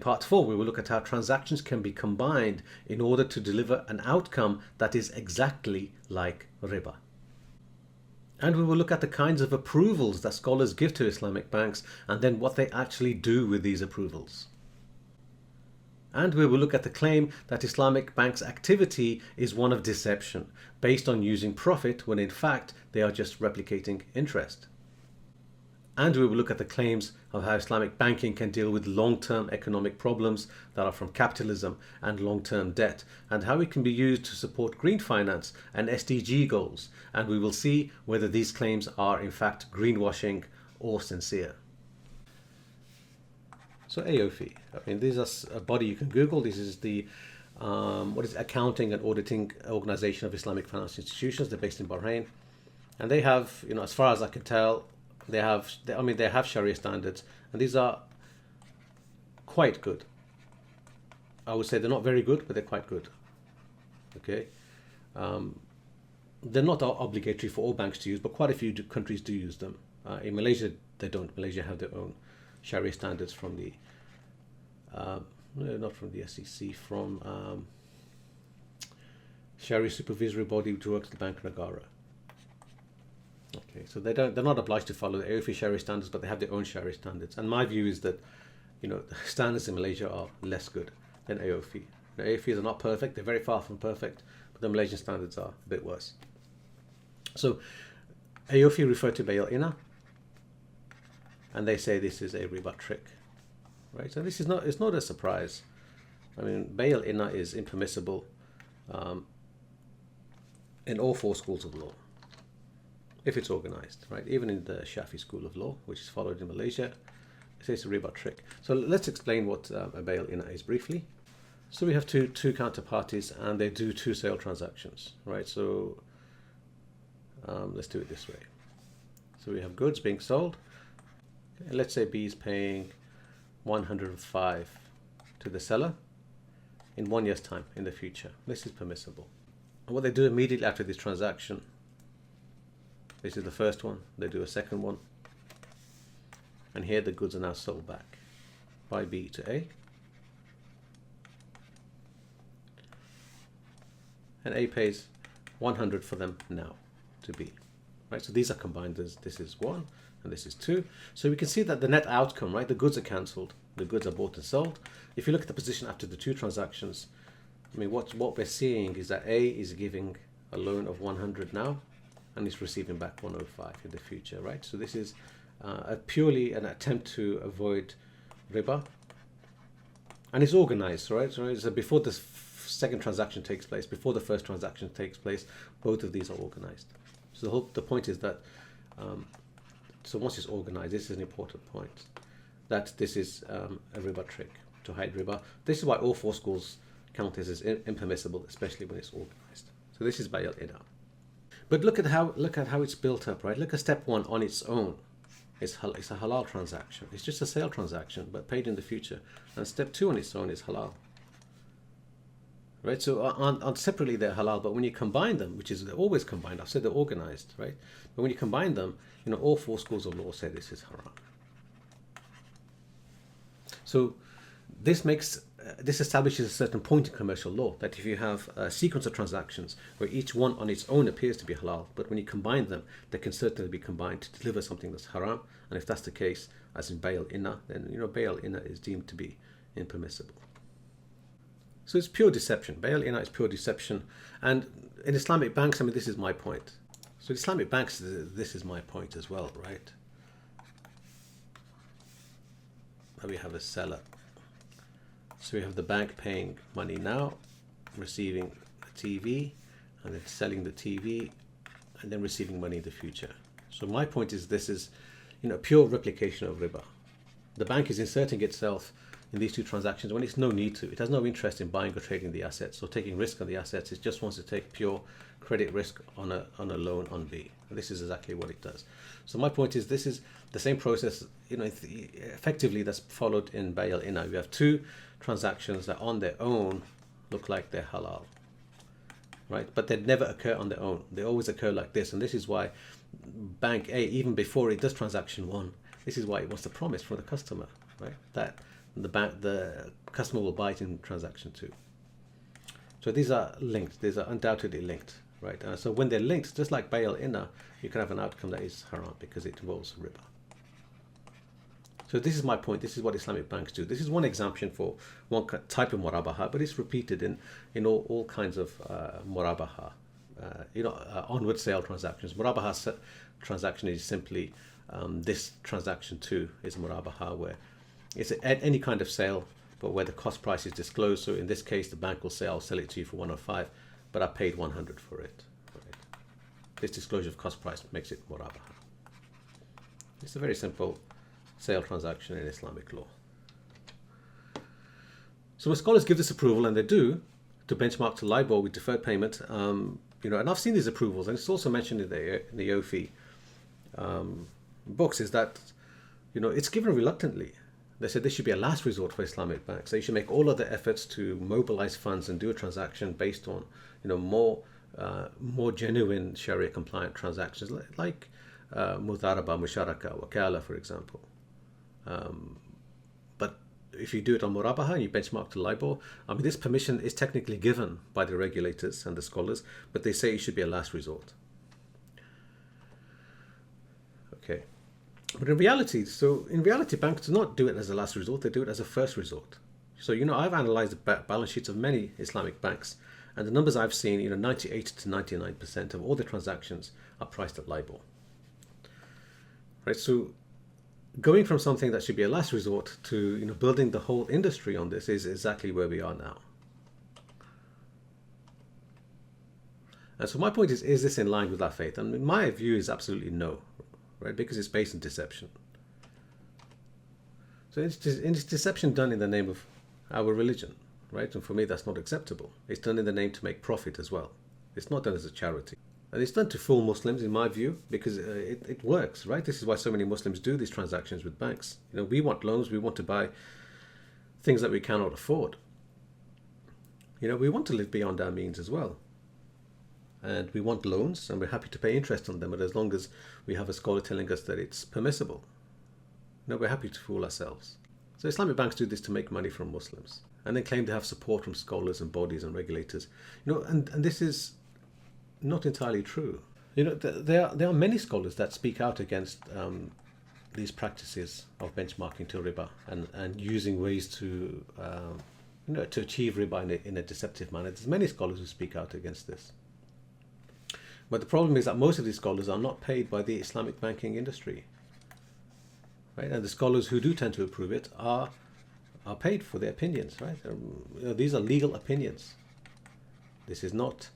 part 4, we will look at how transactions can be combined in order to deliver an outcome that is exactly like riba. And we will look at the kinds of approvals that scholars give to Islamic banks and then what they actually do with these approvals. And we will look at the claim that Islamic banks' activity is one of deception, based on using profit when in fact they are just replicating interest. And we will look at the claims of how Islamic banking can deal with long-term economic problems that are from capitalism and long-term debt, and how it can be used to support green finance and SDG goals. And we will see whether these claims are in fact greenwashing or sincere. So AOFI, I mean, this is a body you can Google. This is the Accounting and Auditing Organization of Islamic Financial Institutions. They're based in Bahrain, and they have, as far as I can tell, they have Sharia standards, and these are quite good. I would say they're not very good, but they're quite good. Okay, they're not obligatory for all banks to use, but quite a few countries do use them. In Malaysia, they don't. Malaysia have their own Sharia standards from the, not from the SEC, from Sharia supervisory body which works the Bank Negara. Okay, so they're not obliged to follow the AOFI Sharia standards, but they have their own Sharia standards. And my view is that, the standards in Malaysia are less good than AOFI. The AOFIs are not perfect; they're very far from perfect, but the Malaysian standards are a bit worse. So, AOFI refer to Bail-Ina, and they say this is a riba trick, right? So it's not a surprise. I mean, Bail-Ina is impermissible in all 4 schools of law, if it's organized, right? Even in the Shafi school of law, which is followed in Malaysia, it says a riba trick. So let's explain what a Bail-Ina is briefly. So we have two counterparties, and they do 2 sale transactions, right? So let's do it this way. So we have goods being sold. And let's say B is paying 105 to the seller in 1 year's time in the future. This is permissible. And what they do immediately after this transaction, this is the first one, they do a second one, and here the goods are now sold back by B to A, and A pays 100 for them now to B, right? So these are combined as this is 1 and this is 2. So we can see that the net outcome, right, the goods are cancelled, the goods are bought and sold. If you look at the position after the 2 transactions, I mean, what we're seeing is that A is giving a loan of 100 now, and is receiving back 105 in the future, right? So this is purely an attempt to avoid riba, and it's organized, right? So before the second transaction takes place, before the first transaction takes place, both of these are organized. So the point is that, so once it's organized, this is an important point, that this is a riba trick to hide riba. This is why all 4 schools count this as impermissible, especially when it's organized. So this is Bail-Ina. But look at how it's built up, right? Look at step 1 on its own. It's a halal transaction. It's just a sale transaction, but paid in the future. And step 2 on its own is halal, right? So on separately they're halal, but when you combine them, which is they're always combined, I've said they're organized, right? But when you combine them, all 4 schools of law say this is haram. So this establishes a certain point in commercial law, that if you have a sequence of transactions where each one on its own appears to be halal, but when you combine them, they can certainly be combined to deliver something that's haram. And if that's the case, as in Bail-Ina, then Bail-Ina is deemed to be impermissible. So it's pure deception. Bail-Ina is pure deception. And in Islamic banks, I mean, this is my point. So Islamic banks, this is my point as well, right? Now we have a seller. So we have the bank paying money now, receiving a TV, and then selling the TV, and then receiving money in the future. So my point is this is, pure replication of riba. The bank is inserting itself in these 2 transactions when it's no need to. It has no interest in buying or trading the assets or taking risk on the assets. It just wants to take pure credit risk on a loan on B. And this is exactly what it does. So my point is this is the same process, effectively that's followed in Bail-Ina. You have 2 transactions that on their own look like they're halal, right? But they never occur on their own. They always occur like this. And this is why Bank A, even before it does transaction 1, this is why it wants to promise from the customer, right? That the customer will buy it in transaction 2. So these are linked. These are undoubtedly linked, right? So when they're linked, just like Bay al-Inna, you can have an outcome that is haram because it involves riba. So this is my point. This is what Islamic banks do. This is one exemption for one type of murabaha, but it's repeated in all kinds of murabaha. Onward sale transactions. Murabaha transaction is simply this transaction 2 is murabaha, where it's any kind of sale, but where the cost price is disclosed. So in this case, the bank will say, I'll sell it to you for 105, but I paid 100 for it. Right? This disclosure of cost price makes it murabaha. It's a very simple sale transaction in Islamic law. So when scholars give this approval, and they do, to benchmark to LIBOR with deferred payment, and I've seen these approvals, and it's also mentioned in the OFI books, is that it's given reluctantly. They said this should be a last resort for Islamic banks. They should make all other efforts to mobilize funds and do a transaction based on more genuine Sharia compliant transactions like Mudharaba, Musharaka, Wakala, for example. But if you do it on Murabaha and you benchmark to LIBOR, this permission is technically given by the regulators and the scholars, but they say it should be a last resort. Okay. But in reality, banks do not do it as a last resort, they do it as a first resort. So, I've analyzed the balance sheets of many Islamic banks, and the numbers I've seen, 98 to 99% of all the transactions are priced at LIBOR. Right, so going from something that should be a last resort to building the whole industry on this is exactly where we are now. And so my point is this in line with our faith? And my view is absolutely no, right? Because it's based on deception. So it's deception done in the name of our religion, right? And for me, that's not acceptable. It's done in the name to make profit as well. It's not done as a charity. And it's done to fool Muslims, in my view, because it works, right? This is why so many Muslims do these transactions with banks. We want loans, we want to buy things that we cannot afford. We want to live beyond our means as well. And we want loans, and we're happy to pay interest on them, but as long as we have a scholar telling us that it's permissible, we're happy to fool ourselves. So Islamic banks do this to make money from Muslims, and they claim to have support from scholars and bodies and regulators. And this is not entirely true. There are many scholars that speak out against these practices of benchmarking to riba and using ways to to achieve riba in a deceptive manner. There's many scholars who speak out against this. But the problem is that most of these scholars are not paid by the Islamic banking industry, right? And the scholars who do tend to approve it are paid for their opinions, right? These are legal opinions. This is not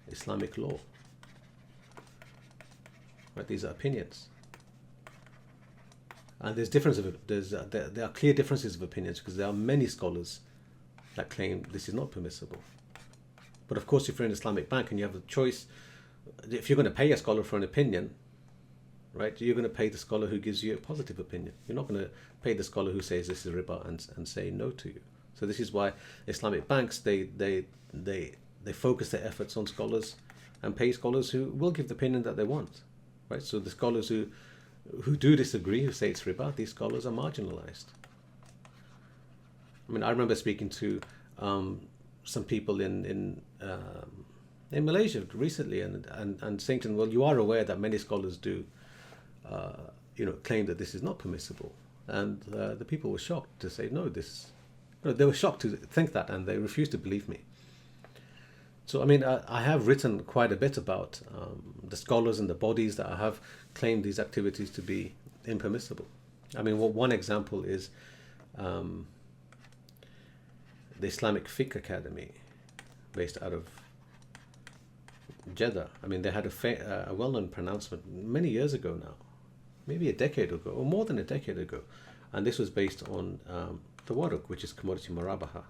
Islamic law. Right? These are opinions. And there are clear differences of opinions because there are many scholars that claim this is not permissible. But of course, if you're an Islamic bank and you have a choice, if you're going to pay a scholar for an opinion, right, you're going to pay the scholar who gives you a positive opinion. You're not going to pay the scholar who says this is riba and say no to you. So this is why Islamic banks, they focus their efforts on scholars and pay scholars who will give the opinion that they want, right? So the scholars who do disagree, who say it's riba, these scholars are marginalized. I remember speaking to some people in Malaysia recently and saying to them, well, you are aware that many scholars do claim that this is not permissible. And the people were shocked to say, no, they were shocked to think that, and they refused to believe me. So, I have written quite a bit about the scholars and the bodies that have claimed these activities to be impermissible. One example is the Islamic Fiqh Academy, based out of Jeddah. They had a well-known pronouncement many years ago now, maybe a decade ago, or more than a decade ago. And this was based on the waruk, which is commodity murabaha,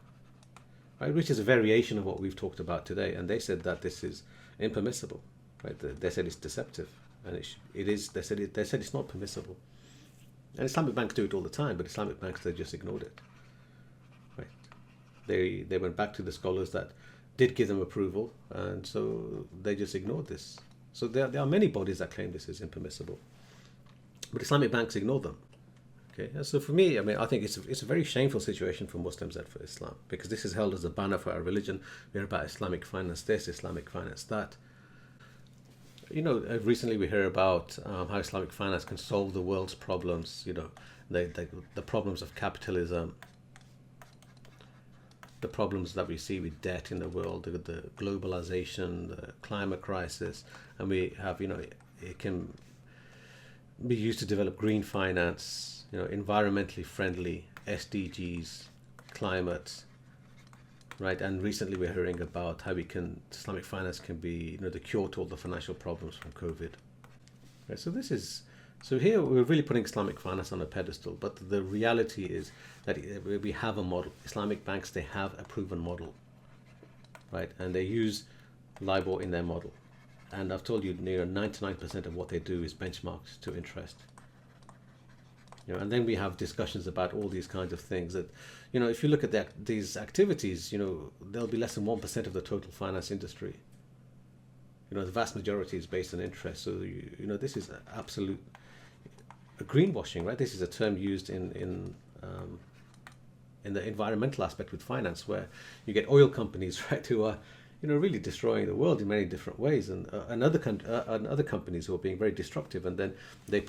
right, which is a variation of what we've talked about today. And they said that this is impermissible, right? They said it's deceptive, and it is. They said it's not permissible. And Islamic banks do it all the time, but Islamic banks, they just ignored it, right? They went back to the scholars that did give them approval, and so they just ignored this. So there are many bodies that claim this is impermissible, but Islamic banks ignore them. Okay, so for me, I mean, I think it's a very shameful situation for Muslims and for Islam, because this is held as a banner for our religion. We're about Islamic finance this, Islamic finance that. Recently we hear about how Islamic finance can solve the world's problems. The problems of capitalism, the problems that we see with debt in the world, the globalization, the climate crisis, and we have, it can be used to develop green finance, environmentally friendly SDGs, climate, right? And recently we're hearing about how Islamic finance can be, the cure to all the financial problems from COVID. Right? So here we're really putting Islamic finance on a pedestal, but the reality is that we have a model. Islamic banks, they have a proven model, right? And they use LIBOR in their model. And I've told you, 99% of what they do is benchmarked to interest. And then we have discussions about all these kinds of things that, if you look at these activities, there'll be less than 1% of the total finance industry. The vast majority is based on interest. So, this is absolute greenwashing, right? This is a term used in the environmental aspect with finance, where you get oil companies, right, who are, really destroying the world in many different ways, and other companies who are being very destructive, and then they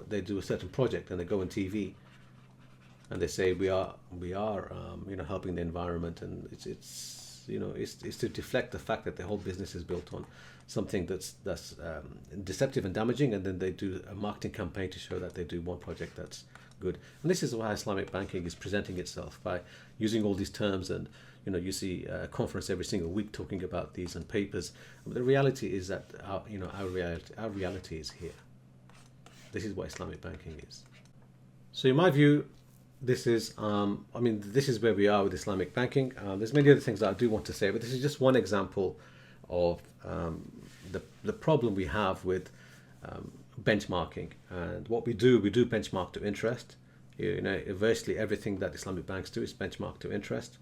they do a certain project and they go on TV and they say we are helping the environment, and it's to deflect the fact that the whole business is built on something that's deceptive and damaging, and then they do a marketing campaign to show that they do one project that's good. And this is why Islamic banking is presenting itself, by using all these terms, and you see a conference every single week talking about these and papers. But the reality is that our reality is here. This is what Islamic banking is. So in my view, this is this is where we are with Islamic banking. There's many other things that I do want to say, but this is just one example of the problem we have with benchmarking. And what we do benchmark to interest. Virtually everything that Islamic banks do is benchmarked to interest,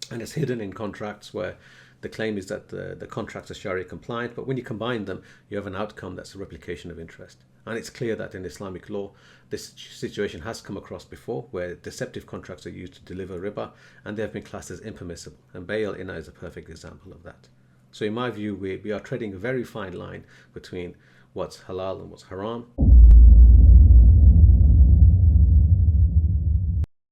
and it's hidden in contracts where the claim is that the contracts are Sharia compliant, but when you combine them, you have an outcome that's a replication of interest. And it's clear that in Islamic law, this situation has come across before, where deceptive contracts are used to deliver riba, and they have been classed as impermissible. And bail is a perfect example of that. So in my view, we are treading a very fine line between what's halal and what's haram.